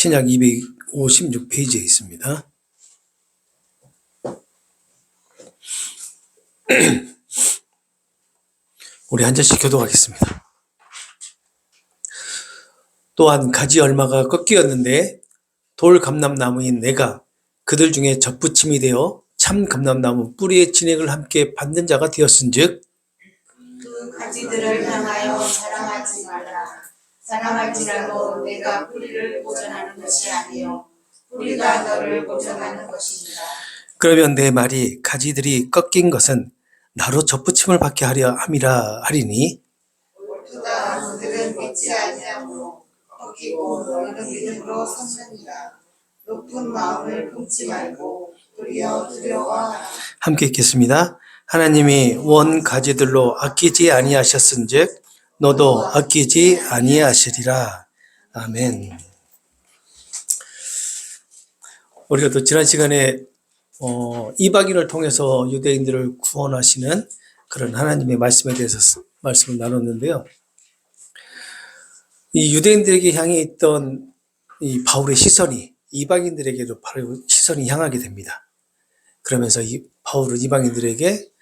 신약 256페이지에 있습니다. 우리 한 절씩 교독하겠습니다. 또한 가지 얼마가 꺾이었는데 돌 감람나무인 내가 그들 중에 접붙임이 되어 참 감람나무 뿌리의 진액을 함께 받는 자가 되었은즉 그 가지들을 향하여 자랑하지 말라. 자랑할지라도 내가 뿌리를 보존하는 것이 아니요 뿌리가 너를 보존하는 것입니다. 그러면 내 말이 가지들이 꺾인 것은 나로 접붙임을 받게 하려 함이라 하리니 옳도다. 너희들은 믿지 아니하므로 꺾이고 너희는 믿음으로 섰느니라. 높은 마음을 품지 말고 도리어 두려워하라. 함께 읽겠습니다. 하나님이 원 가지들로 아끼지 아니하셨은즉 너도 아끼지 아니하시리라. 아멘. 우리가 또 지난 시간에 이방인을 통해서 유대인들을 구원하시는 그런 하나님의 말씀에 대해서 말씀을 나눴는데요. 이 유대인들에게 향해 있던 이 바울의 시선이 이방인들에게도 바로 시선이 향하게 됩니다. 그러면서 이 바울은 이방인들에게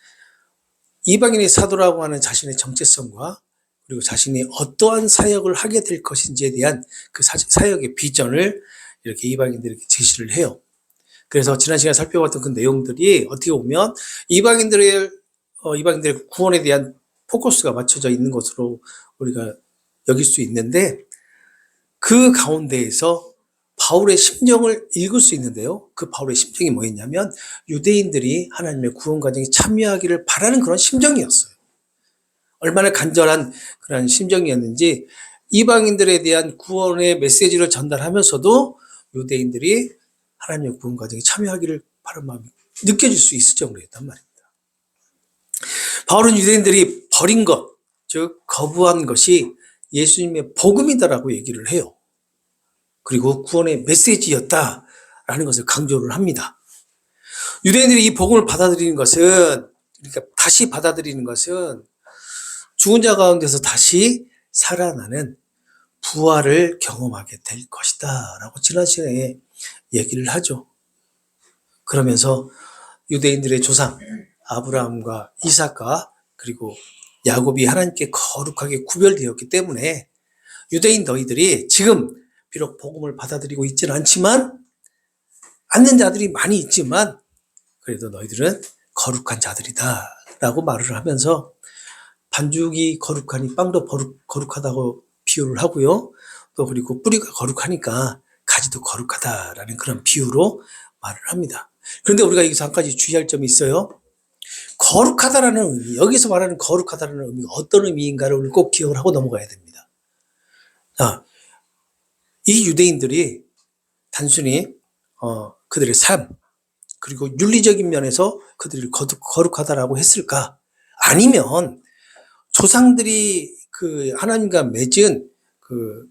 이방인의 사도라고 하는 자신의 정체성과 그리고 자신이 어떠한 사역을 하게 될 것인지에 대한 그 사역의 비전을 이렇게 이방인들에게 제시를 해요. 그래서 지난 시간에 살펴봤던 그 내용들이 어떻게 보면 이방인들의 구원에 대한 포커스가 맞춰져 있는 것으로 우리가 여길 수 있는데 그 가운데에서 바울의 심정을 읽을 수 있는데요. 그 바울의 심정이 뭐였냐면 유대인들이 하나님의 구원 과정에 참여하기를 바라는 그런 심정이었어요. 얼마나 간절한 그런 심정이었는지 이방인들에 대한 구원의 메시지를 전달하면서도 유대인들이 하나님의 구원 과정에 참여하기를 바라는 마음이 느껴질 수 있을 정도였단 말입니다. 바울은 유대인들이 버린 것, 즉 거부한 것이 예수님의 복음이다라고 얘기를 해요. 그리고 구원의 메시지였다라는 것을 강조를 합니다. 유대인들이 이 복음을 받아들이는 것은, 그러니까 다시 받아들이는 것은 죽은 자 가운데서 다시 살아나는 부활을 경험하게 될 것이다 라고 지난 시간에 얘기를 하죠. 그러면서 유대인들의 조상 아브라함과 이삭과 그리고 야곱이 하나님께 거룩하게 구별되었기 때문에 유대인 너희들이 지금 비록 복음을 받아들이고 있지는 않지만 않는 자들이 많이 있지만 그래도 너희들은 거룩한 자들이다 라고 말을 하면서 반죽이 거룩하니 빵도 거룩하다고 비유를 하고요. 또 그리고 뿌리가 거룩하니까 가지도 거룩하다라는 그런 비유로 말을 합니다. 그런데 우리가 여기서 한 가지 주의할 점이 있어요. 거룩하다라는 의미, 여기서 말하는 거룩하다라는 의미가 어떤 의미인가를 우리 꼭 기억을 하고 넘어가야 됩니다. 자, 이 유대인들이 단순히 그들의 삶 그리고 윤리적인 면에서 그들이 거룩하다라고 했을까? 아니면 조상들이 그 하나님과 맺은 그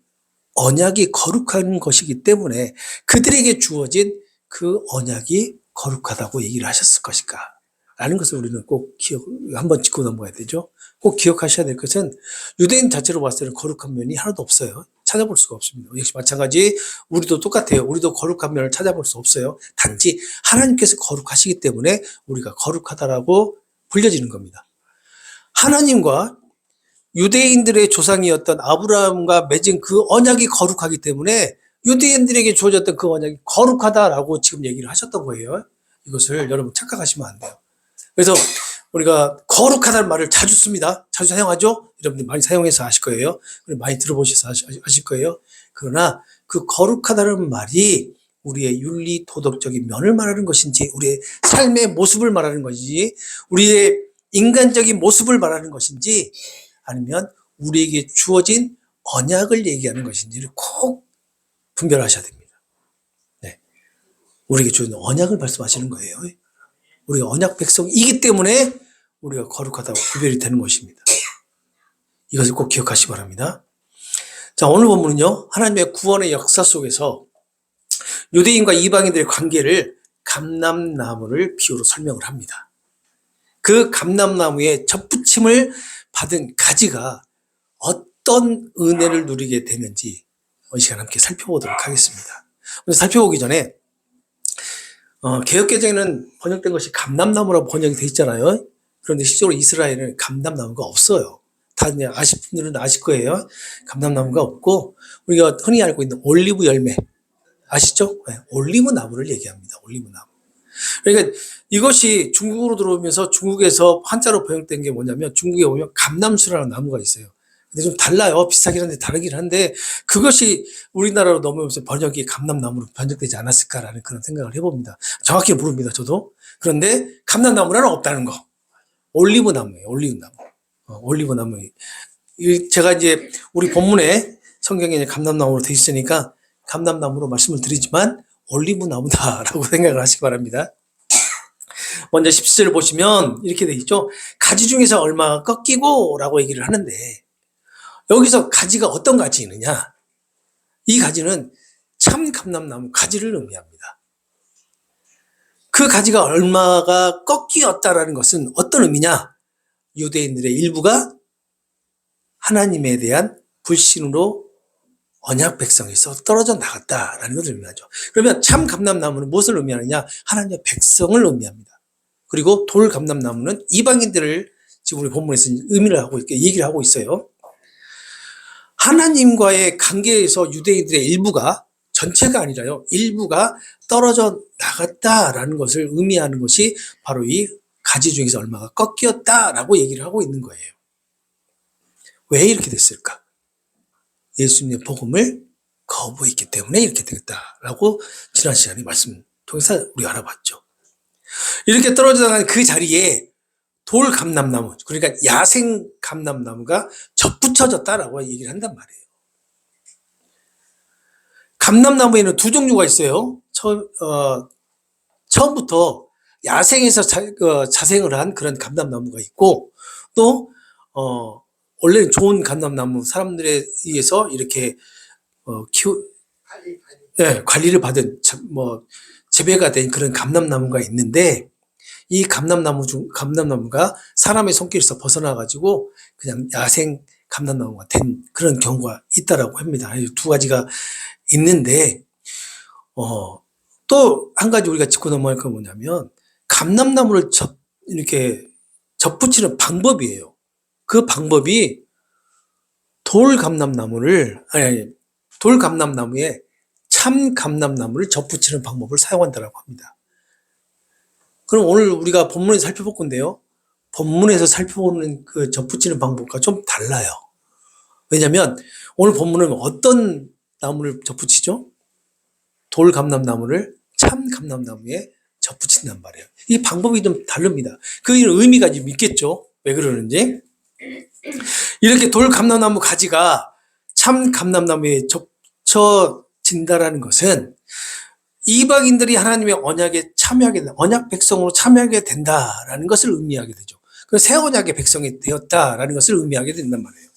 언약이 거룩한 것이기 때문에 그들에게 주어진 그 언약이 거룩하다고 얘기를 하셨을 것일까? 라는 것을 우리는 꼭 한번 짚고 넘어가야 되죠. 꼭 기억하셔야 될 것은 유대인 자체로 봤을 때는 거룩한 면이 하나도 없어요. 찾아볼 수가 없습니다. 역시 마찬가지 우리도 똑같아요. 우리도 거룩한 면을 찾아볼 수 없어요. 단지 하나님께서 거룩하시기 때문에 우리가 거룩하다라고 불려지는 겁니다. 하나님과 유대인들의 조상이었던 아브라함과 맺은 그 언약이 거룩하기 때문에 유대인들에게 주어졌던 그 언약이 거룩하다라고 지금 얘기를 하셨던 거예요. 이것을 여러분 착각하시면 안 돼요. 그래서 우리가 거룩하다는 말을 자주 씁니다. 자주 사용하죠? 여러분들 많이 사용해서 아실 거예요. 많이 들어보셔서 아실 거예요. 그러나 그 거룩하다는 말이 우리의 윤리 도덕적인 면을 말하는 것인지 우리의 삶의 모습을 말하는 것인지 우리의 인간적인 모습을 말하는 것인지 아니면 우리에게 주어진 언약을 얘기하는 것인지를 꼭 분별하셔야 됩니다. 네. 우리에게 주어진 언약을 말씀하시는 거예요. 우리가 언약 백성이기 때문에 우리가 거룩하다고 구별이 되는 것입니다. 이것을 꼭 기억하시기 바랍니다. 자, 오늘 본문은요, 하나님의 구원의 역사 속에서 유대인과 이방인들의 관계를 감람나무를 비유로 설명을 합니다. 그 감람나무의 접붙임을 받은 가지가 어떤 은혜를 누리게 되는지 이 시간 함께 살펴보도록 하겠습니다. 먼저 살펴보기 전에 개역개정에는 번역된 것이 감람나무라고 번역이 돼 있잖아요. 그런데 실제로 이스라엘은 감람나무가 없어요. 다 아실 분들은 아실 거예요. 감람나무가 없고 우리가 흔히 알고 있는 올리브 열매 아시죠? 네, 올리브 나무를 얘기합니다. 올리브 나무. 그러니까 이것이 중국으로 들어오면서 중국에서 한자로 번역된 게 뭐냐면 중국에 보면 감람수라는 나무가 있어요. 근데 좀 달라요. 비슷하긴 한데 다르긴 한데 그것이 우리나라로 넘어오면서 번역이 감람나무로 번역되지 않았을까라는 그런 생각을 해봅니다. 정확히 모릅니다. 저도. 그런데 감람나무는 없다는 거. 올리브 나무예요. 올리브 나무. 올리브 나무. 제가 이제 우리 본문에 성경에 이제 감람나무로 되어 있으니까 감람나무로 말씀을 드리지만 올리브 나무다라고 생각을 하시기 바랍니다. 먼저 17절을 보시면 이렇게 되어 있죠. 가지 중에서 얼마가 꺾이고 라고 얘기를 하는데 여기서 가지가 어떤 가지느냐? 이 가지는 참 감람나무 가지를 의미합니다. 그 가지가 얼마가 꺾이었다라는 것은 어떤 의미냐? 유대인들의 일부가 하나님에 대한 불신으로 언약 백성에서 떨어져 나갔다라는 것을 의미하죠. 그러면 참 감람나무는 무엇을 의미하느냐? 하나님의 백성을 의미합니다. 그리고 돌 감람나무는 이방인들을 지금 우리 본문에서 의미를 하고 이렇게 얘기를 하고 있어요. 하나님과의 관계에서 유대인들의 일부가 전체가 아니라요. 일부가 떨어져 나갔다라는 것을 의미하는 것이 바로 이 가지 중에서 얼마가 꺾였다라고 얘기를 하고 있는 거예요. 왜 이렇게 됐을까? 예수님의 복음을 거부했기 때문에 이렇게 되겠다라고 지난 시간에 말씀 통해서 우리가 알아봤죠. 이렇게 떨어져 나간 그 자리에 돌 감람나무, 그러니까 야생 감람나무가 접붙여졌다라고 얘기를 한단 말이에요. 감람나무에는 두 종류가 있어요. 처음부터 야생에서 자생을 한 그런 감람나무가 있고 또 원래는 좋은 감람나무 사람들에 의해서 이렇게 관리를 받은 재배가 된 그런 감람나무가 있는데 이 감람나무가 사람의 손길에서 벗어나가지고 그냥 야생 감람나무가 된 그런 경우가 있다라고 합니다. 두 가지가 있는데, 또 한 가지 우리가 짚고 넘어갈 건 뭐냐면, 감람나무를 이렇게 접붙이는 방법이에요. 그 방법이 돌 감람나무에 참 감람나무를 접붙이는 방법을 사용한다라고 합니다. 그럼 오늘 우리가 본문에서 살펴볼 건데요. 본문에서 살펴보는 그 접붙이는 방법과 좀 달라요. 왜냐하면 오늘 본문은 어떤 나무를 접붙이죠? 돌 감람나무를 참 감람나무에 접붙인단 말이에요. 이 방법이 좀 다릅니다. 그 의미가 좀 있겠죠. 왜 그러는지. 이렇게 돌 감람나무 가지가 참 감람나무에 접쳐진다라는 것은 이방인들이 하나님의 언약에 참여하게 된다. 언약 백성으로 참여하게 된다라는 것을 의미하게 되죠. 새 언약의 백성이 되었다라는 것을 의미하게 된단 말이에요.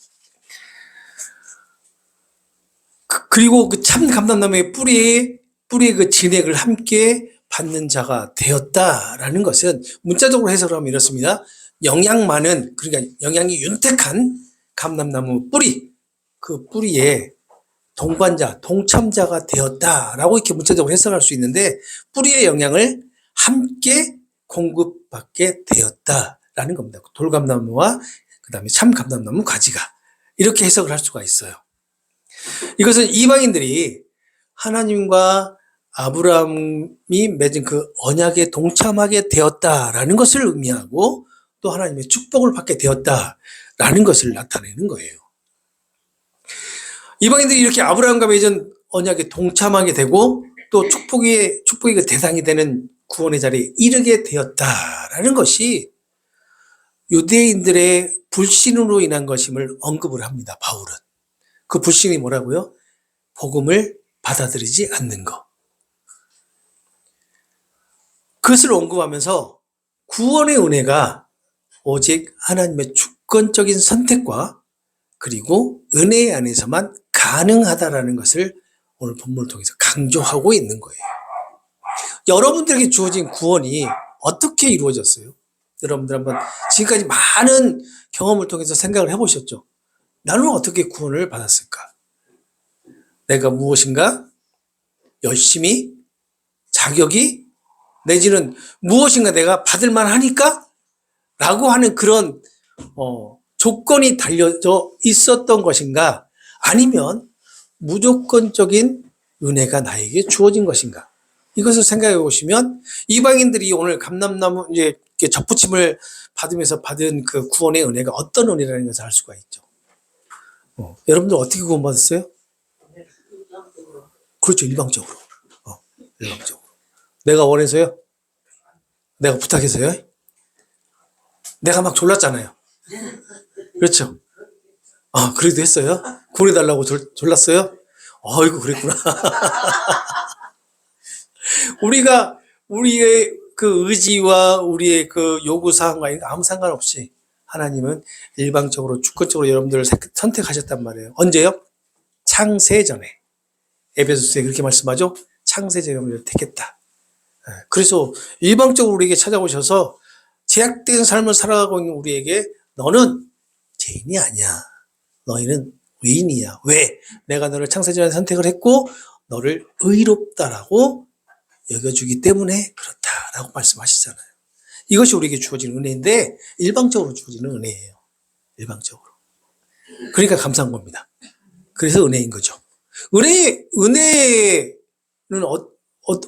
그리고 그 참 감람나무의 뿌리의 그 진액을 함께 받는 자가 되었다라는 것은 문자적으로 해석을 하면 이렇습니다. 영양 많은, 그러니까 영양이 윤택한 감람나무 뿌리, 그 뿌리에 동반자, 동참자가 되었다라고 이렇게 문자적으로 해석할 수 있는데 뿌리의 영양을 함께 공급받게 되었다라는 겁니다. 돌감나무와 그 다음에 참감람나무 가지가 이렇게 해석을 할 수가 있어요. 이것은 이방인들이 하나님과 아브라함이 맺은 그 언약에 동참하게 되었다라는 것을 의미하고 또 하나님의 축복을 받게 되었다라는 것을 나타내는 거예요. 이방인들이 이렇게 아브라함과 맺은 언약에 동참하게 되고 또 축복의 그 대상이 되는 구원의 자리에 이르게 되었다라는 것이 유대인들의 불신으로 인한 것임을 언급을 합니다. 바울은. 그 불신이 뭐라고요? 복음을 받아들이지 않는 것. 그것을 언급하면서 구원의 은혜가 오직 하나님의 주권적인 선택과 그리고 은혜 안에서만 가능하다라는 것을 오늘 본문을 통해서 강조하고 있는 거예요. 여러분들에게 주어진 구원이 어떻게 이루어졌어요? 여러분들 한번 지금까지 많은 경험을 통해서 생각을 해보셨죠? 나는 어떻게 구원을 받았을까? 내가 무엇인가 열심히 자격이 내지는 무엇인가 내가 받을 만하니까 라고 하는 그런 조건이 달려져 있었던 것인가 아니면 무조건적인 은혜가 나에게 주어진 것인가 이것을 생각해 보시면 이방인들이 오늘 감람나무 이제 이렇게 접붙임을 받으면서 받은 그 구원의 은혜가 어떤 은혜라는 것을 알 수가 있죠. 여러분들 어떻게 구원받았어요? 그렇죠. 일방적으로. 일방적으로. 내가 원해서요? 내가 부탁해서요? 내가 막 졸랐잖아요. 그렇죠. 그래도 했어요? 구원해달라고 졸랐어요? 아이고, 그랬구나. 우리가, 우리의 그 의지와 우리의 그 요구사항과 아무 상관없이 하나님은 일방적으로, 주권적으로 여러분들을 선택하셨단 말이에요. 언제요? 창세전에. 에베소서에 그렇게 말씀하죠? 창세전에 우리를 택했다. 그래서 일방적으로 우리에게 찾아오셔서 제약된 삶을 살아가고 있는 우리에게 너는 죄인이 아니야. 너희는 의인이야. 왜? 내가 너를 창세전에 선택을 했고 너를 의롭다라고 여겨주기 때문에 그렇다라고 말씀하시잖아요. 이것이 우리에게 주어진 은혜인데 일방적으로 주어지는 은혜예요. 일방적으로. 그러니까 감사한 겁니다. 그래서 은혜인 거죠. 은혜는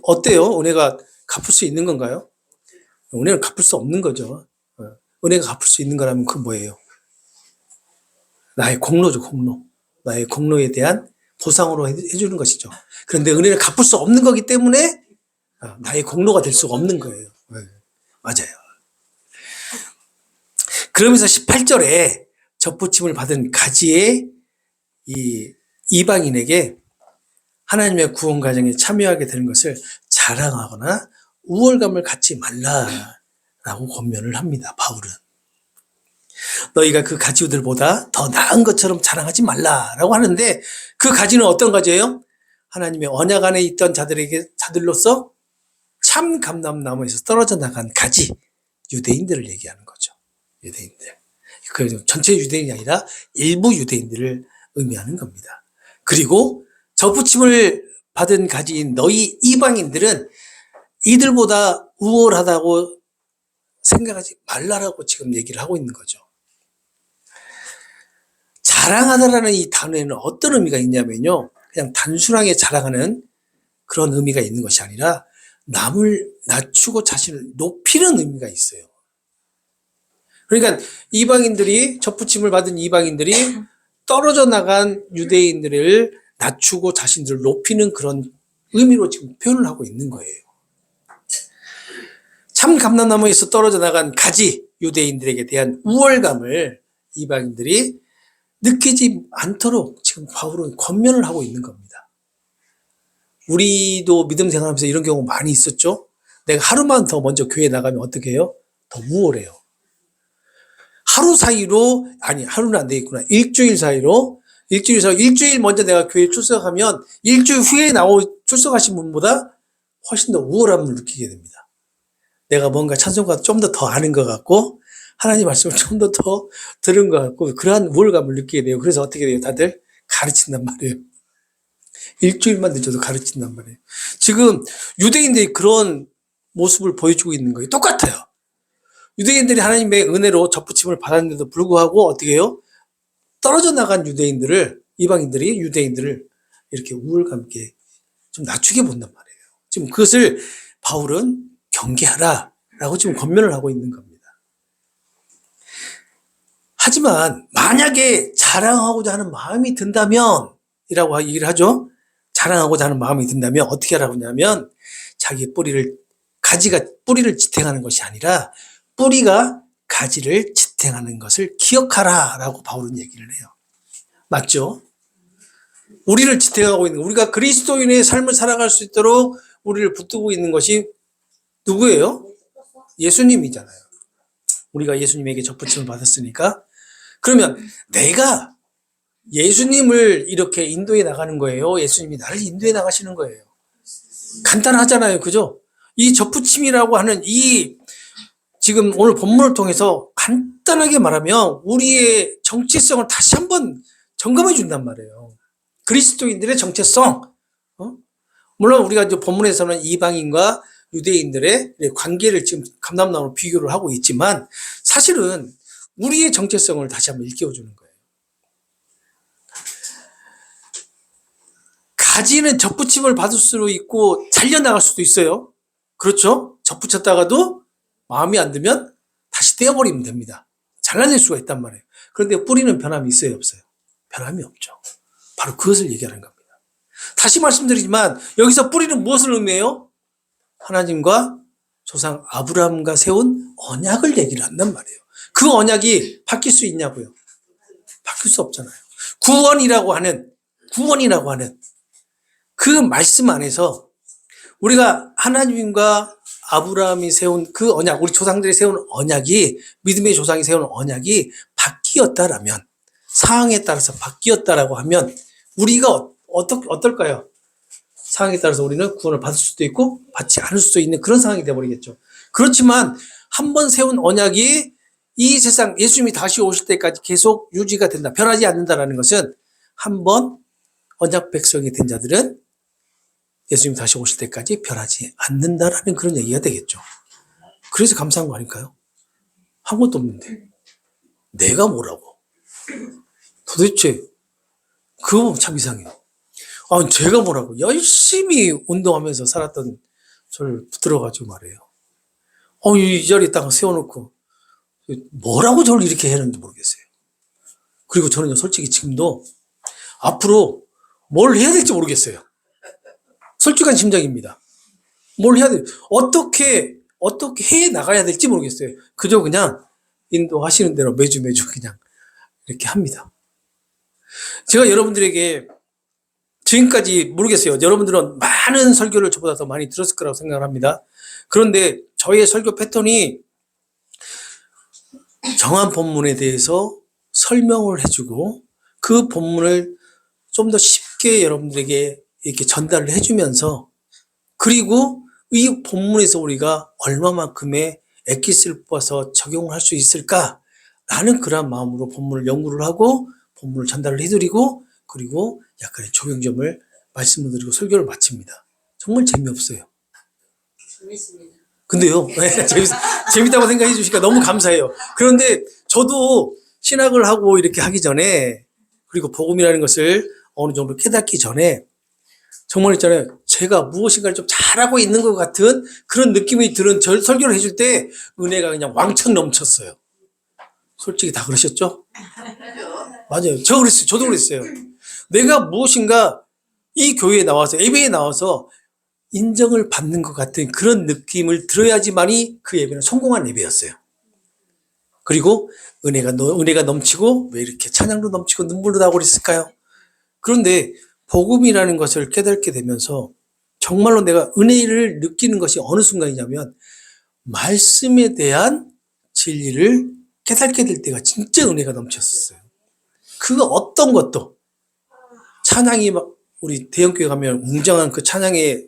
어때요? 은혜가 갚을 수 있는 건가요? 은혜는 갚을 수 없는 거죠. 은혜가 갚을 수 있는 거라면 그건 뭐예요? 나의 공로죠, 공로. 나의 공로에 대한 보상으로 해주는 것이죠. 그런데 은혜를 갚을 수 없는 거기 때문에 나의 공로가 될 수가 없는 거예요. 맞아요. 그러면서 18절에 접붙임을 받은 가지의 이 이방인에게 하나님의 구원 과정에 참여하게 되는 것을 자랑하거나 우월감을 갖지 말라라고 권면을 합니다. 바울은. 너희가 그 가지들보다 더 나은 것처럼 자랑하지 말라라고 하는데 그 가지는 어떤 가지예요? 하나님의 언약 안에 있던 자들로서 참 감람나무에서 떨어져 나간 가지, 유대인들을 얘기하는 거죠. 유대인들. 그 전체 유대인이 아니라 일부 유대인들을 의미하는 겁니다. 그리고 접붙임을 받은 가지인 너희 이방인들은 이들보다 우월하다고 생각하지 말라라고 지금 얘기를 하고 있는 거죠. 자랑하다라는 이 단어에는 어떤 의미가 있냐면요. 그냥 단순하게 자랑하는 그런 의미가 있는 것이 아니라 남을 낮추고 자신을 높이는 의미가 있어요. 그러니까 이방인들이 접붙임을 받은 이방인들이 떨어져 나간 유대인들을 낮추고 자신들을 높이는 그런 의미로 지금 표현을 하고 있는 거예요. 참 감람나무에서 떨어져 나간 가지 유대인들에게 대한 우월감을 이방인들이 느끼지 않도록 지금 바울은 권면을 하고 있는 겁니다. 우리도 믿음 생활하면서 이런 경우 많이 있었죠. 내가 하루만 더 먼저 교회에 나가면 어떻게 해요? 더 우월해요. 하루 사이로, 아니 하루는 안 되겠구나. 일주일 사이로 일주일 먼저 내가 교회에 출석하면 일주일 후에 출석하신 분보다 훨씬 더 우월함을 느끼게 됩니다. 내가 뭔가 찬송가 좀 더 아는 것 같고 하나님 말씀을 좀 더 들은 것 같고 그러한 우월감을 느끼게 돼요. 그래서 어떻게 돼요? 다들 가르친단 말이에요. 일주일만 늦어도 가르친단 말이에요. 지금 유대인들이 그런 모습을 보여주고 있는 거예요. 똑같아요. 유대인들이 하나님의 은혜로 접붙임을 받았는데도 불구하고 어떻게 해요? 떨어져 나간 이방인들이 유대인들을 이렇게 우월감 있게 좀 낮추게 본단 말이에요. 지금 그것을 바울은 경계하라라고 지금 권면을 하고 있는 겁니다. 하지만 만약에 자랑하고자 하는 마음이 든다면 이라고 얘기를 하죠. 자랑하고자 하는 마음이 든다면 어떻게 하라고 하냐면 자기 가지가 뿌리를 지탱하는 것이 아니라 뿌리가 가지를 지탱하는 것을 기억하라라고 바울은 얘기를 해요. 맞죠? 우리를 지탱하고 있는 우리가 그리스도인의 삶을 살아갈 수 있도록 우리를 붙들고 있는 것이 누구예요? 예수님이잖아요. 우리가 예수님에게 접붙임을 받았으니까 그러면 내가 예수님을 이렇게 인도해 나가는 거예요. 예수님이 나를 인도해 나가시는 거예요. 간단하잖아요. 그죠? 이 접붙임이라고 하는 지금 오늘 본문을 통해서 간단하게 말하면 우리의 정체성을 다시 한번 점검해 준단 말이에요. 그리스도인들의 정체성. 물론 우리가 이제 본문에서는 이방인과 유대인들의 관계를 지금 감람나무로 비교를 하고 있지만 사실은 우리의 정체성을 다시 한번 일깨워주는 거예요. 가지는 접붙임을 받을 수도 있고 잘려나갈 수도 있어요. 그렇죠? 접붙였다가도 마음에 안 들면 다시 떼어버리면 됩니다. 잘라낼 수가 있단 말이에요. 그런데 뿌리는 변함이 있어요, 없어요? 변함이 없죠. 바로 그것을 얘기하는 겁니다. 다시 말씀드리지만 여기서 뿌리는 무엇을 의미해요? 하나님과 조상 아브라함과 세운 언약을 얘기를 한단 말이에요. 그 언약이 바뀔 수 있냐고요? 바뀔 수 없잖아요. 구원이라고 하는 그 말씀 안에서 우리가 하나님과 아브라함이 세운 그 언약, 우리 조상들이 세운 언약이, 믿음의 조상이 세운 언약이 바뀌었다라면, 상황에 따라서 바뀌었다라고 하면 우리가 어떨까요? 상황에 따라서 우리는 구원을 받을 수도 있고 받지 않을 수도 있는 그런 상황이 되어버리겠죠. 그렇지만 한 번 세운 언약이 이 세상 예수님이 다시 오실 때까지 계속 유지가 된다, 변하지 않는다라는 것은 한 번 언약 백성이 된 자들은 예수님이 다시 오실 때까지 변하지 않는다라는 그런 얘기가 되겠죠. 그래서 감사한 거 아닐까요? 한 것도 없는데 내가 뭐라고? 도대체 그거 참 이상해요. 제가 뭐라고 열심히 운동하면서 살았던 저를 붙들어가지고 말해요. 이 자리에 딱 세워놓고 뭐라고 저를 이렇게 했는지 모르겠어요. 그리고 저는 솔직히 지금도 앞으로 뭘 해야 될지 모르겠어요. 솔직한 심정입니다. 뭘 해야 돼? 어떻게 해 나가야 될지 모르겠어요. 그저 그냥 인도하시는 대로 매주 그냥 이렇게 합니다. 제가 여러분들에게 지금까지 모르겠어요. 여러분들은 많은 설교를 저보다 더 많이 들었을 거라고 생각을 합니다. 그런데 저의 설교 패턴이 정한 본문에 대해서 설명을 해주고 그 본문을 좀 더 쉽게 여러분들에게 이렇게 전달을 해주면서, 그리고 이 본문에서 우리가 얼마만큼의 엑기스를 뽑아서 적용할 수 있을까라는 그런 마음으로 본문을 연구를 하고 본문을 전달을 해드리고, 그리고 약간의 조명점을 말씀을 드리고 설교를 마칩니다. 정말 재미없어요. 재밌습니다. 근데요, 재밌다고 생각해 주시니까 너무 감사해요. 그런데 저도 신학을 하고 이렇게 하기 전에, 그리고 복음이라는 것을 어느 정도 깨닫기 전에 정말 있잖아요. 제가 무엇인가를 좀 잘하고 있는 것 같은 그런 느낌이 드는 설교를 해줄 때 은혜가 그냥 왕창 넘쳤어요. 솔직히 다 그러셨죠? 맞아요. 저도 그랬어요. 내가 무엇인가 이 교회에 나와서, 예배에 나와서 인정을 받는 것 같은 그런 느낌을 들어야지만이 그 예배는 성공한 예배였어요. 그리고 은혜가 넘치고, 왜 이렇게 찬양도 넘치고 눈물도 나고 그랬을까요? 그런데 복음이라는 것을 깨닫게 되면서 정말로 내가 은혜를 느끼는 것이 어느 순간이냐면, 말씀에 대한 진리를 깨닫게 될 때가 진짜 은혜가 넘쳤어요. 그 어떤 것도, 찬양이 막 우리 대형교회 가면 웅장한 그 찬양에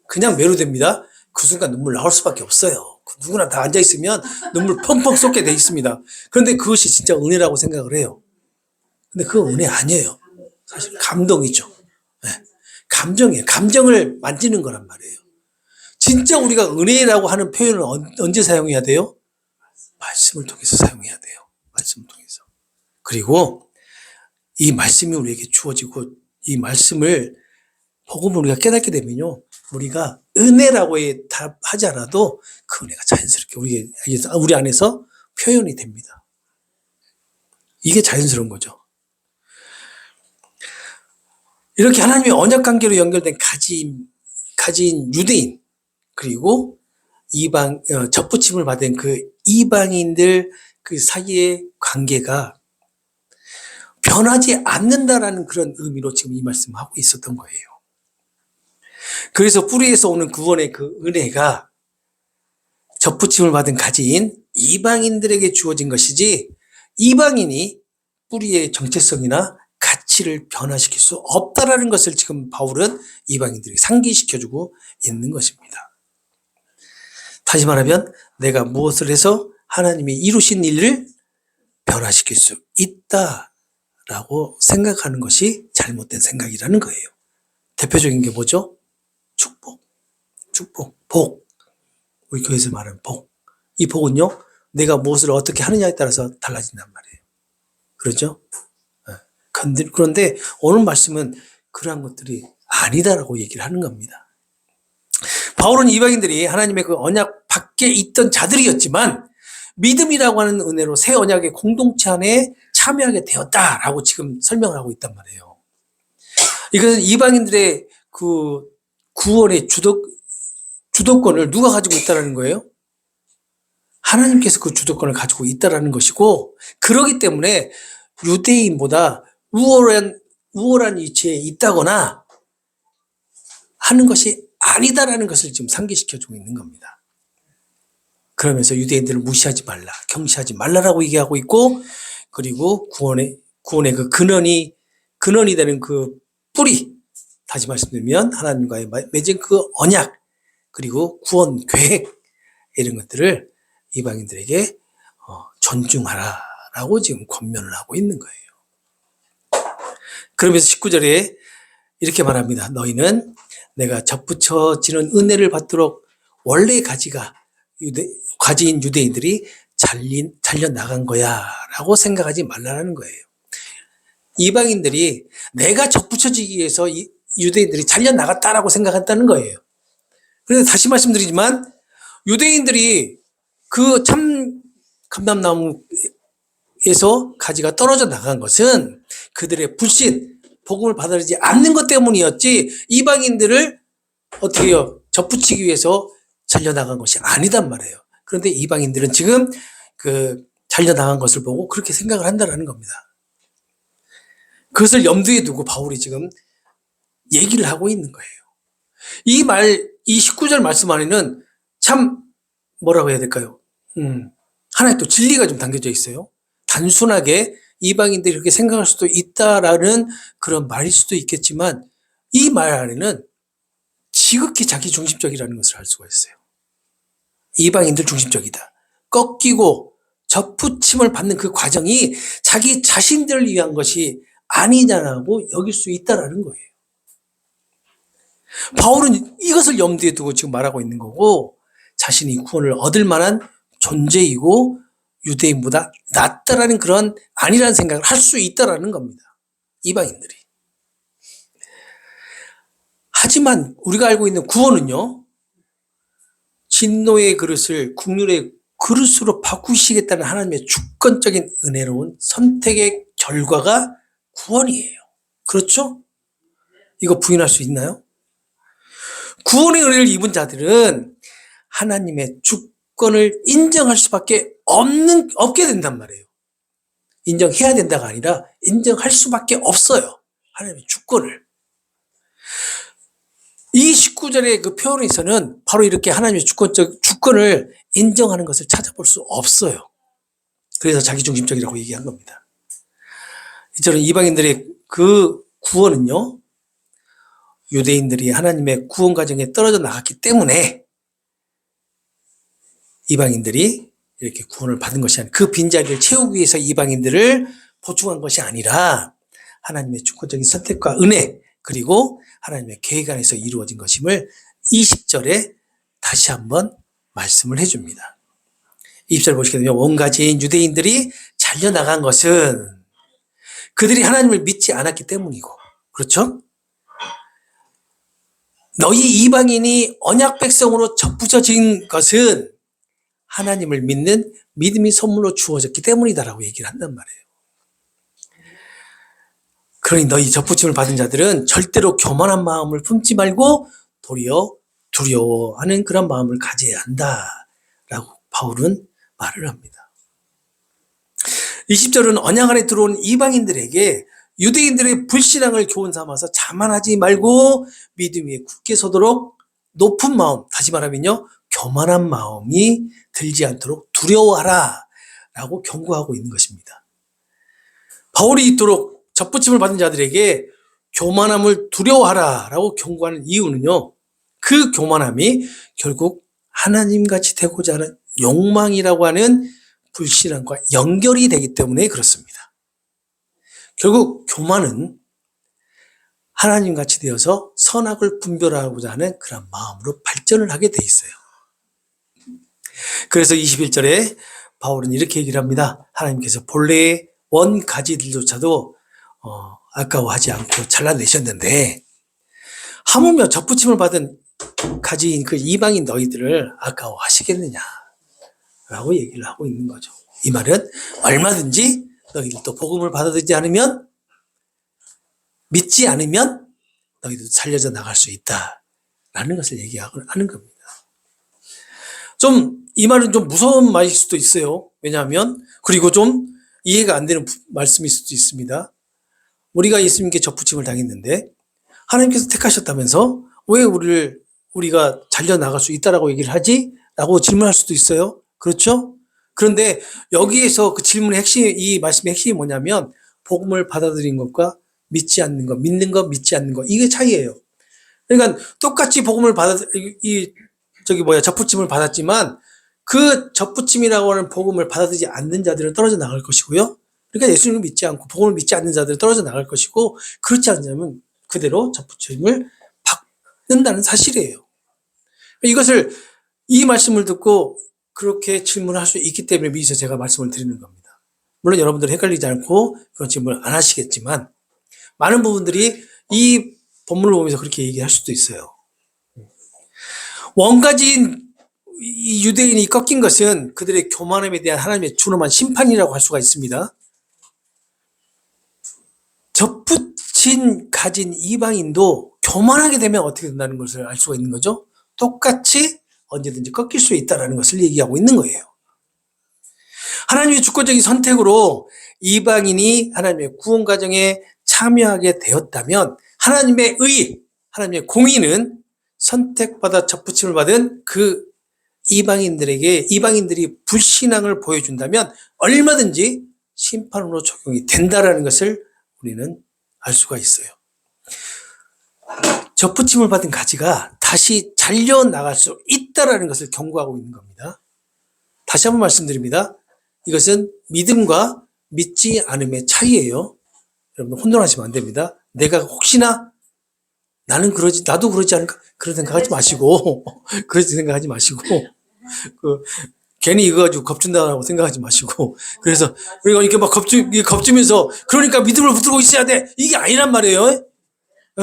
그냥 매료됩니다. 그 순간 눈물 나올 수밖에 없어요. 누구나 다 앉아있으면 눈물 펑펑 쏟게 돼 있습니다. 그런데 그것이 진짜 은혜라고 생각을 해요. 근데 그건 은혜 아니에요. 사실 감동이죠. 네. 감정이에요. 감정을 만지는 거란 말이에요. 진짜 우리가 은혜라고 하는 표현을 언제 사용해야 돼요? 말씀을 통해서 사용해야 돼요. 말씀을 통해서. 그리고 이 말씀이 우리에게 주어지고, 이 말씀을 복음을 우리가 깨닫게 되면요, 우리가 은혜라고 하지 않아도 그 은혜가 자연스럽게 우리 안에서 표현이 됩니다. 이게 자연스러운 거죠. 이렇게 하나님의 언약 관계로 연결된 가진 유대인, 그리고 접붙임을 받은 그 이방인들 그 사이의 관계가 변하지 않는다라는 그런 의미로 지금 이 말씀을 하고 있었던 거예요. 그래서 뿌리에서 오는 구원의 그 은혜가 접붙임을 받은 가진 이방인들에게 주어진 것이지, 이방인이 뿌리의 정체성이나 가치를 변화시킬 수 없다라는 것을 지금 바울은 이방인들에게 상기시켜주고 있는 것입니다. 다시 말하면 내가 무엇을 해서 하나님이 이루신 일을 변화시킬 수 있다라는 라고 생각하는 것이 잘못된 생각이라는 거예요. 대표적인 게 뭐죠? 축복, 복. 우리 교회에서 말하는 복. 이 복은요, 내가 무엇을 어떻게 하느냐에 따라서 달라진단 말이에요. 그렇죠? 그런데 오늘 말씀은 그러한 것들이 아니다라고 얘기를 하는 겁니다. 바울은 이방인들이 하나님의 그 언약 밖에 있던 자들이었지만 믿음이라고 하는 은혜로 새 언약의 공동체 안에 참여하게 되었다라고 지금 설명을 하고 있단 말이에요. 이것은 이방인들의 그 구원의 주도권을 누가 가지고 있다는 거예요? 하나님께서 그 주도권을 가지고 있다는 것이고, 그러기 때문에 유대인보다 우월한 위치에 있다거나 하는 것이 아니다라는 것을 지금 상기시켜주고 있는 겁니다. 그러면서 유대인들을 무시하지 말라, 경시하지 말라라고 얘기하고 있고, 그리고 구원의 그 근원이 되는 그 뿌리, 다시 말씀드리면 하나님과의 맺은 그 언약, 그리고 구원 계획, 이런 것들을 이방인들에게 존중하라라고 지금 권면을 하고 있는 거예요. 그러면서 19절에 이렇게 말합니다. 너희는 내가 접붙여지는 은혜를 받도록 원래 가지인 유대인들이 잘려 나간 거야 라고 생각하지 말라는 거예요. 이방인들이 내가 접붙여지기 위해서 유대인들이 잘려 나갔다라고 생각한다는 거예요. 그래서 다시 말씀드리지만 유대인들이 그 참 감람나무에서 가지가 떨어져 나간 것은 그들의 불신, 복음을 받아들이지 않는 것 때문이었지, 이방인들을 어떻게 해요? 접붙이기 위해서 잘려나간 것이 아니단 말이에요. 그런데 이방인들은 지금 그 잘려나간 것을 보고 그렇게 생각을 한다는 겁니다. 그것을 염두에 두고 바울이 지금 얘기를 하고 있는 거예요. 이 19절 말씀 안에는 참 뭐라고 해야 될까요? 하나의 또 진리가 좀 담겨져 있어요. 단순하게 이방인들이 그렇게 생각할 수도 있다라는 그런 말일 수도 있겠지만, 이 말 안에는 지극히 자기 중심적이라는 것을 알 수가 있어요. 이방인들 중심적이다. 꺾이고 접붙임을 받는 그 과정이 자기 자신들을 위한 것이 아니냐라고 여길 수 있다라는 거예요. 바울은 이것을 염두에 두고 지금 말하고 있는 거고, 자신이 구원을 얻을 만한 존재이고 유대인보다 낫다라는 그런 아니라는 생각을 할 수 있다라는 겁니다. 이방인들이. 하지만 우리가 알고 있는 구원은요, 진노의 그릇을 국률의 그릇으로 바꾸시겠다는 하나님의 주권적인 은혜로운 선택의 결과가 구원이에요. 그렇죠? 이거 부인할 수 있나요? 구원의 은혜를 입은 자들은 하나님의 주권을 인정할 수밖에 없게 된단 말이에요. 인정해야 된다가 아니라 인정할 수밖에 없어요. 하나님의 주권을. 이 19절의 그 표현에서는 바로 이렇게 하나님의 주권을 인정하는 것을 찾아볼 수 없어요. 그래서 자기중심적이라고 얘기한 겁니다. 이처럼 이방인들의 그 구원은요, 유대인들이 하나님의 구원 과정에 떨어져 나갔기 때문에 이방인들이 이렇게 구원을 받은 것이 아니라, 그 빈자리를 채우기 위해서 이방인들을 보충한 것이 아니라 하나님의 주권적인 선택과 은혜, 그리고 하나님의 계획 안에서 이루어진 것임을 20절에 다시 한번 말씀을 해줍니다. 20절 보시게 되면 원가지인 유대인들이 잘려나간 것은 그들이 하나님을 믿지 않았기 때문이고, 그렇죠? 너희 이방인이 언약 백성으로 접붙여진 것은 하나님을 믿는 믿음이 선물로 주어졌기 때문이다라고 얘기를 한단 말이에요. 그러니 너희 접붙임을 받은 자들은 절대로 교만한 마음을 품지 말고 도리어 두려워하는 그런 마음을 가져야 한다라고 바울은 말을 합니다. 20절은 언약 안에 들어온 이방인들에게 유대인들의 불신앙을 교훈 삼아서 자만하지 말고 믿음 위에 굳게 서도록 높은 마음, 다시 말하면요, 교만한 마음이 들지 않도록 두려워하라 라고 경고하고 있는 것입니다. 바울이 이토록 접붙임을 받은 자들에게 교만함을 두려워하라 라고 경고하는 이유는요, 그 교만함이 결국 하나님같이 되고자 하는 욕망이라고 하는 불신앙과 연결이 되기 때문에 그렇습니다. 결국 교만은 하나님 같이 되어서 선악을 분별하고자 하는 그런 마음으로 발전을 하게 돼 있어요. 그래서 21절에 바울은 이렇게 얘기를 합니다. 하나님께서 본래의 원가지들조차도 아까워하지 않고 잘라내셨는데 하물며 접붙임을 받은 가지인 그 이방인 너희들을 아까워하시겠느냐 라고 얘기를 하고 있는 거죠. 이 말은 얼마든지 너희들도 복음을 받아들이지 않으면, 믿지 않으면 너희들도 살려져 나갈 수 있다라는 것을 얘기하는 겁니다. 이 말은 좀 무서운 말일 수도 있어요. 왜냐하면, 그리고 좀 이해가 안 되는 말씀일 수도 있습니다. 우리가 예수님께 접붙임을 당했는데 하나님께서 택하셨다면서 왜 우리가 잘려나갈 수 있다라고 얘기를 하지? 라고 질문할 수도 있어요. 그렇죠? 그런데 여기에서 그 질문의 핵심, 이 말씀의 핵심이 뭐냐면 복음을 받아들인 것과 믿지 않는 것, 믿는 것, 믿지 않는 것, 이게 차이예요. 그러니까 똑같이 복음을 접붙임을 받았지만 그 접붙임이라고 하는 복음을 받아들이지 않는 자들은 떨어져 나갈 것이고요. 그러니까 예수님을 믿지 않고 복음을 믿지 않는 자들은 떨어져 나갈 것이고, 그렇지 않으면 그대로 접붙임을 받는다는 사실이에요. 이 말씀을 듣고 그렇게 질문을 할 수 있기 때문에 미리서 제가 말씀을 드리는 겁니다. 물론 여러분들 헷갈리지 않고 그런 질문을 안 하시겠지만 많은 부분들이 이 본문을 보면서 그렇게 얘기할 수도 있어요. 원가지인 이 유대인이 꺾인 것은 그들의 교만함에 대한 하나님의 준엄한 심판이라고 할 수가 있습니다. 접붙임 가진 이방인도 교만하게 되면 어떻게 된다는 것을 알 수가 있는 거죠. 똑같이 언제든지 꺾일 수 있다는 것을 얘기하고 있는 거예요. 하나님의 주권적인 선택으로 이방인이 하나님의 구원 과정에 참여하게 되었다면 하나님의 하나님의 공의는 선택받아 접붙임을 받은 그 이방인들이 불신앙을 보여준다면 얼마든지 심판으로 적용이 된다라는 것을 우리는 알 수가 있어요. 접붙임을 받은 가지가 다시 잘려나갈 수 있다라는 것을 경고하고 있는 겁니다. 다시 한번 말씀드립니다. 이것은 믿음과 믿지 않음의 차이예요. 여러분 혼돈하시면 안 됩니다. 내가 혹시나 나도 그러지 않을까? 그런 생각하지 마시고, 그런 생각하지 마시고, 괜히 이거 가지고 겁준다고 생각하지 마시고, 그래서 우리가 이렇게 막 겁주면서, 그러니까 믿음을 붙들고 있어야 돼! 이게 아니란 말이에요.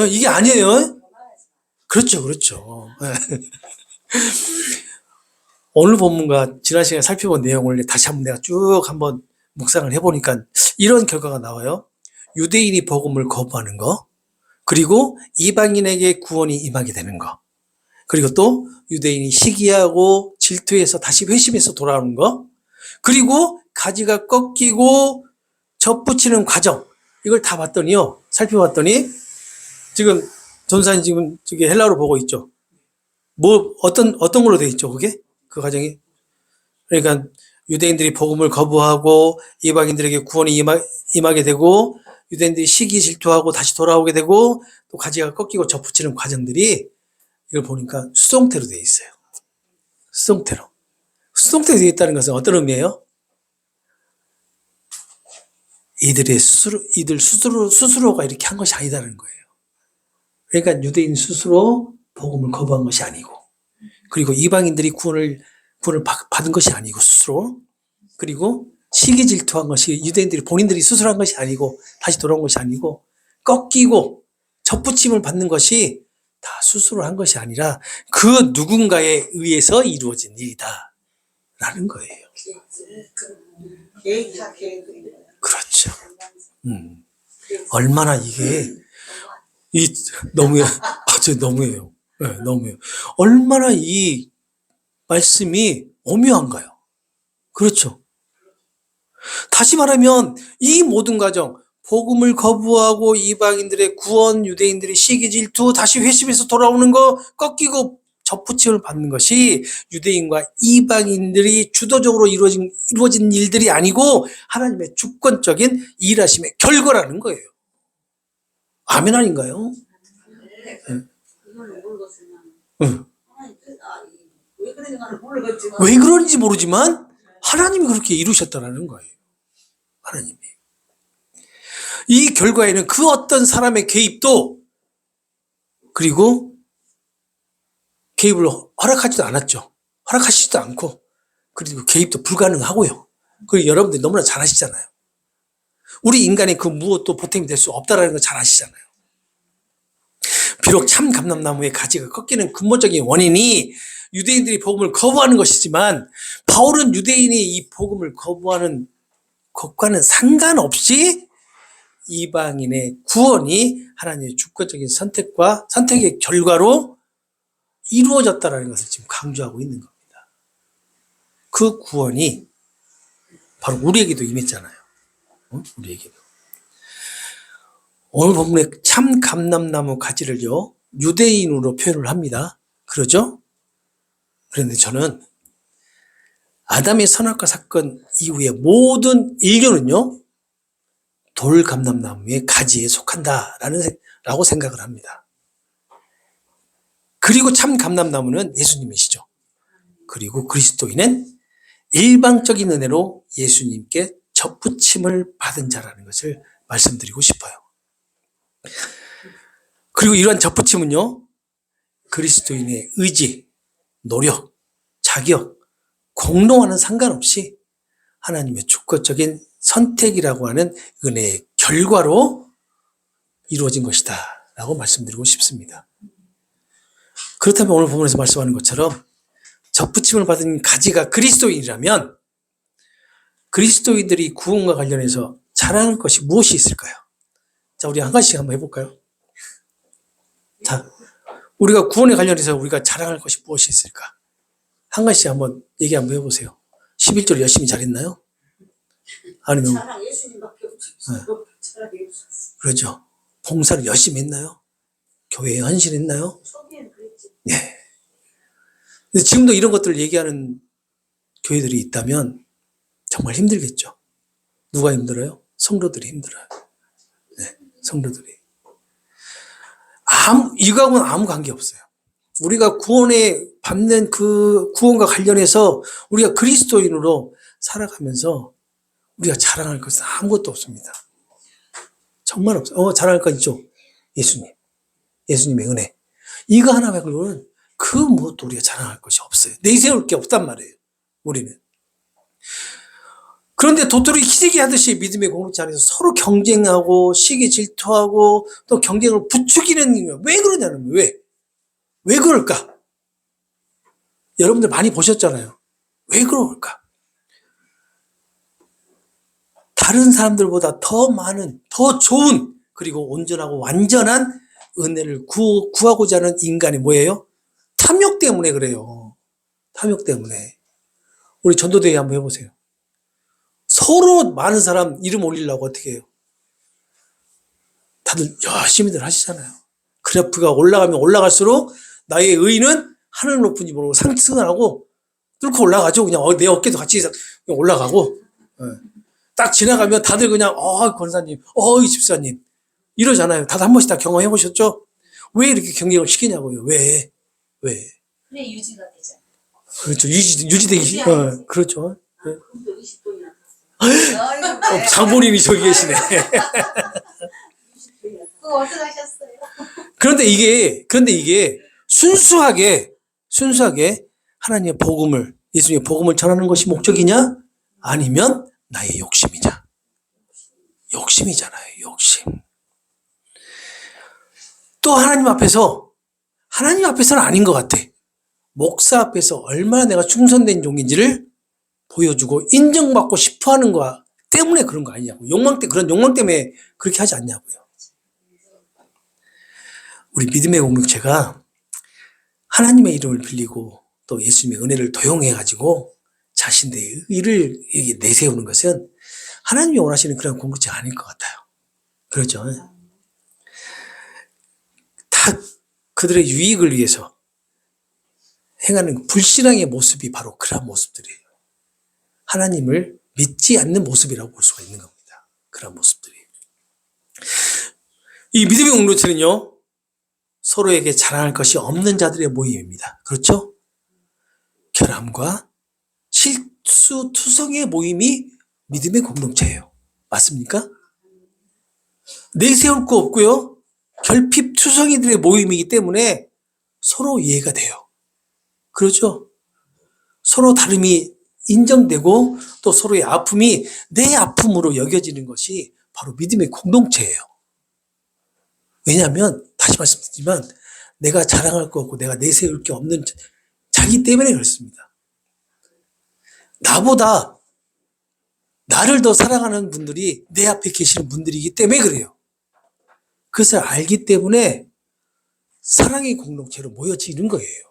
이게 아니에요. 그렇죠. 오늘 본문과 지난 시간에 살펴본 내용을 다시 한번 내가 쭉 한번 묵상을 해보니까 이런 결과가 나와요. 유대인이 복음을 거부하는 거, 그리고 이방인에게 구원이 임하게 되는 거, 그리고 또 유대인이 시기하고 질투해서 다시 회심해서 돌아오는 거, 그리고 가지가 꺾이고 접붙이는 과정, 이걸 다 살펴봤더니 지금 전사님 지금 저기 헬라어로 보고 있죠. 어떤 걸로 되어 있죠, 그게? 그 과정이? 그러니까 유대인들이 복음을 거부하고 이방인들에게 구원이 임하게 되고, 유대인들이 시기 질투하고 다시 돌아오게 되고, 또 가지가 꺾이고 접붙이는 과정들이, 이걸 보니까 수동태로 되어 있어요. 수동태로 되어 있다는 것은 어떤 의미예요? 이들 스스로가 이렇게 한 것이 아니다는 거예요. 그러니까 유대인 스스로 복음을 거부한 것이 아니고, 그리고 이방인들이 구원을 받은 것이 아니고 스스로, 그리고 시기 질투한 것이 본인들이 스스로 한 것이 아니고 다시 돌아온 것이 아니고, 꺾이고 접붙임을 받는 것이 다 스스로 한 것이 아니라 그 누군가에 의해서 이루어진 일이다 라는 거예요. 그렇죠. 얼마나 이게 너무해요. 너무해요. 네, 너무해요. 얼마나 이 말씀이 오묘한가요? 그렇죠. 다시 말하면 이 모든 과정, 복음을 거부하고 이방인들의 구원, 유대인들의 시기 질투, 다시 회심해서 돌아오는 거, 꺾이고 접붙임을 받는 것이 유대인과 이방인들이 주도적으로 이루어진 일들이 아니고 하나님의 주권적인 일하심의 결과라는 거예요. 아멘 아닌가요? 왜 그런지 모르지만 하나님이 그렇게 이루셨다는 거예요. 하나님이. 이 결과에는 그 어떤 사람의 개입도 그리고 개입을 허락하지도 않았죠. 허락하시지도 않고 그리고 개입도 불가능하고요. 그리고 여러분들이 너무나 잘 아시잖아요. 우리 인간이 그 무엇도 보탬이 될 수 없다는 걸 잘 아시잖아요. 비록 참 감람나무의 가지가 꺾이는 근본적인 원인이 유대인들이 복음을 거부하는 것이지만 바울은 유대인이 이 복음을 거부하는 것과는 상관없이 이방인의 구원이 하나님의 주권적인 선택의 결과로 이루어졌다는 것을 지금 강조하고 있는 겁니다. 그 구원이 바로 우리에게도 임했잖아요. 우리에게도. 오늘 본문에 참 감람나무 가지를요, 유대인으로 표현을 합니다. 그러죠? 그런데 저는 아담의 선악과 사건 이후에 모든 인류는요, 돌감람나무의 가지에 속한다라고 생각을 합니다. 그리고 참 감람나무는 예수님이시죠. 그리고 그리스도인은 일방적인 은혜로 예수님께 접붙임을 받은 자라는 것을 말씀드리고 싶어요. 그리고 이러한 접붙임은요, 그리스도인의 의지, 노력, 자격, 공로와는 상관없이 하나님의 주권적인 선택이라고 하는 은혜의 결과로 이루어진 것이다 라고 말씀드리고 싶습니다. 그렇다면 오늘 본문에서 말씀하는 것처럼 접붙임을 받은 가지가 그리스도인이라면 그리스도인들이 구원과 관련해서 자랑할 것이 무엇이 있을까요? 자, 우리 한 가지씩 한번 해볼까요? 자, 우리가 구원에 관련해서 우리가 자랑할 것이 무엇이 있을까? 한 가지씩 한번 얘기 한번 해보세요. 11절 열심히 잘했나요? 아니면 자랑 예수님밖에 없었어요. 자랑이 없었어요. 그러죠. 봉사를 열심히 했나요? 교회에 헌신했나요? 초기에는 그랬지. 예. 근데 지금도 이런 것들을 얘기하는 교회들이 있다면 정말 힘들겠죠. 누가 힘들어요? 성도들이 힘들어요. 네, 성도들이. 이거하고는 아무 관계 없어요. 우리가 구원에 받는 그 구원과 관련해서 우리가 그리스도인으로 살아가면서 우리가 자랑할 것은 아무것도 없습니다. 정말 없어요. 자랑할 건 있죠. 예수님. 예수님의 은혜. 이거 하나 말고는 그 무엇도 우리가 자랑할 것이 없어요. 내세울 게 없단 말이에요. 우리는. 그런데 도토리 키재기 하듯이 믿음의 공동체 안에서 서로 경쟁하고 시기 질투하고 또 경쟁을 부추기는 이유. 왜 그러냐는 거예요. 왜 그럴까? 여러분들 많이 보셨잖아요. 왜 그럴까? 다른 사람들보다 더 많은, 더 좋은, 그리고 온전하고 완전한 은혜를 구하고자 하는 인간이 뭐예요? 탐욕 때문에 그래요. 탐욕 때문에. 우리 전도대회 한번 해보세요. 서로 많은 사람 이름 올리려고 어떻게 해요? 다들 열심히들 하시잖아요. 그래프가 올라가면 올라갈수록 나의 의의는 하늘 높은 입으로 상승하고 뚫고 올라가죠. 그냥 내 어깨도 같이 올라가고. 딱 지나가면 다들 그냥 권사님, 이 집사님 이러잖아요. 다들 한 번씩 다 경험해 보셨죠? 왜 이렇게 경쟁을 시키냐고요. 왜? 그래 유지가 되잖아. 그렇죠. 유지되기 그렇죠. 네. 그럼 20돈이나 장본인이 저기 계시네. 그거 어떻게 하셨어요? 그런데 이게 순수하게 하나님의 복음을, 예수님의 복음을 전하는 것이 목적이냐? 아니면 나의 욕심이냐? 욕심이잖아요, 욕심. 또 하나님 앞에서는 아닌 것 같아. 목사 앞에서 얼마나 내가 충성된 종인지를 보여주고 인정받고 싶어 하는 거 때문에 그런 거 아니냐고. 그런 욕망 때문에 그렇게 하지 않냐고요. 우리 믿음의 공동체가 하나님의 이름을 빌리고 또 예수님의 은혜를 도용해가지고 자신의 의를 내세우는 것은 하나님이 원하시는 그런 공동체가 아닐 것 같아요. 그렇죠. 다 그들의 유익을 위해서 행하는 불신앙의 모습이 바로 그런 모습들이에요. 하나님을 믿지 않는 모습이라고 볼 수가 있는 겁니다. 그런 모습들이. 이 믿음의 공동체는요, 서로에게 자랑할 것이 없는 자들의 모임입니다. 그렇죠? 결함과 실수투성의 모임이 믿음의 공동체예요. 맞습니까? 내세울 거 없고요. 결핍 투성이들의 모임이기 때문에 서로 이해가 돼요. 그렇죠? 서로 다름이 인정되고 또 서로의 아픔이 내 아픔으로 여겨지는 것이 바로 믿음의 공동체예요. 왜냐하면 다시 말씀드리지만 내가 자랑할 거 없고 내가 내세울 게 없는 자기 때문에 그렇습니다. 나보다 나를 더 사랑하는 분들이 내 앞에 계시는 분들이기 때문에 그래요. 그것을 알기 때문에 사랑의 공동체로 모여지는 거예요.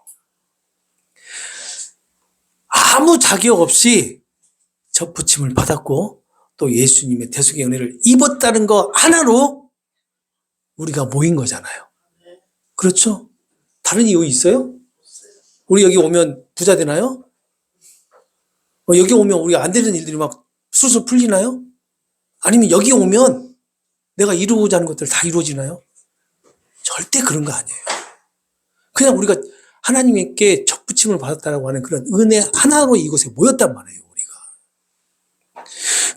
아무 자격 없이 접붙임을 받았고 또 예수님의 대속의 은혜를 입었다는 거 하나로 우리가 모인 거잖아요. 그렇죠? 다른 이유 있어요? 우리 여기 오면 부자 되나요? 여기 오면 우리가 안 되는 일들이 막 술술 풀리나요? 아니면 여기 오면 내가 이루고자 하는 것들 다 이루어지나요? 절대 그런 거 아니에요. 그냥 우리가 하나님께 접붙임을 받았다라고 하는 그런 은혜 하나로 이곳에 모였단 말이에요, 우리가.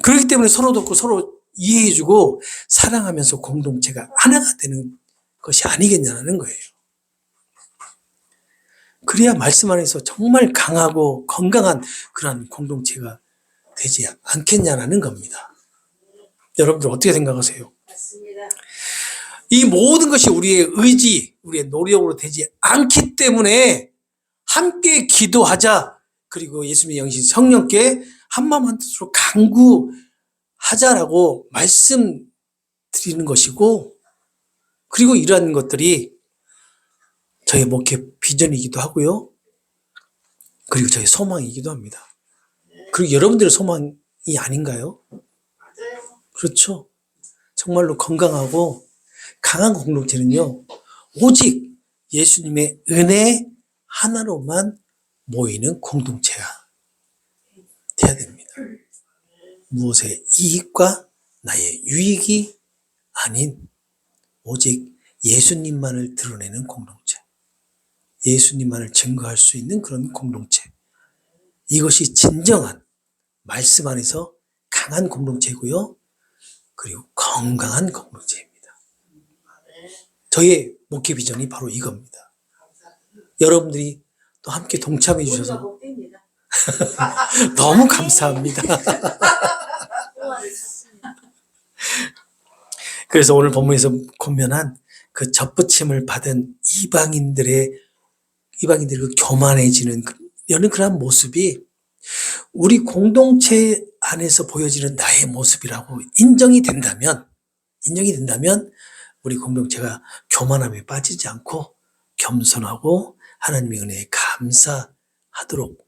그렇기 때문에 서로 돕고 서로 이해해주고 사랑하면서 공동체가 하나가 되는 것이 아니겠냐는 거예요. 그래야 말씀 안에서 정말 강하고 건강한 그런 공동체가 되지 않겠냐는 겁니다. 여러분들 어떻게 생각하세요? 맞습니다. 이 모든 것이 우리의 의지, 우리의 노력으로 되지 않기 때문에 함께 기도하자. 그리고 예수님의 영신 성령께 한마음 한뜻으로 간구하자라고 말씀드리는 것이고, 그리고 이러한 것들이 저의 목회 비전이기도 하고요. 그리고 저의 소망이기도 합니다. 그리고 여러분들의 소망이 아닌가요? 그렇죠. 정말로 건강하고 강한 공동체는요, 오직 예수님의 은혜 하나로만 모이는 공동체가 돼야 됩니다. 무엇의 이익과 나의 유익이 아닌 오직 예수님만을 드러내는 공동체, 예수님만을 증거할 수 있는 그런 공동체, 이것이 진정한 말씀 안에서 강한 공동체고요. 그리고 건강한 공동체입니다. 저의 목회 비전이 바로 이겁니다. 여러분들이 또 함께 동참해 주셔서 복됩니다. 너무 감사합니다. 또한을 찾습니다. 그래서 오늘 본문에서 고면한 그 접붙임을 받은 이방인들의 그 교만해지는 이런 그런 모습이 우리 공동체 안에서 보여지는 나의 모습이라고 인정이 된다면 우리 공동체가 교만함에 빠지지 않고 겸손하고 하나님의 은혜에 감사하도록,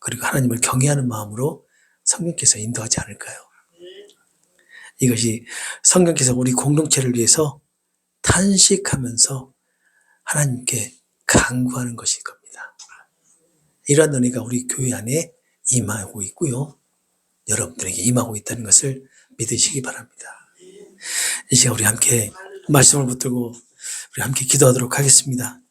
그리고 하나님을 경외하는 마음으로 성령께서 인도하지 않을까요? 이것이 성령께서 우리 공동체를 위해서 탄식하면서 하나님께 간구하는 것일 겁니다. 이러한 은혜가 우리 교회 안에 임하고 있고요. 여러분들에게 임하고 있다는 것을 믿으시기 바랍니다. 이 시간 우리 함께 말씀을 붙들고 우리 함께 기도하도록 하겠습니다.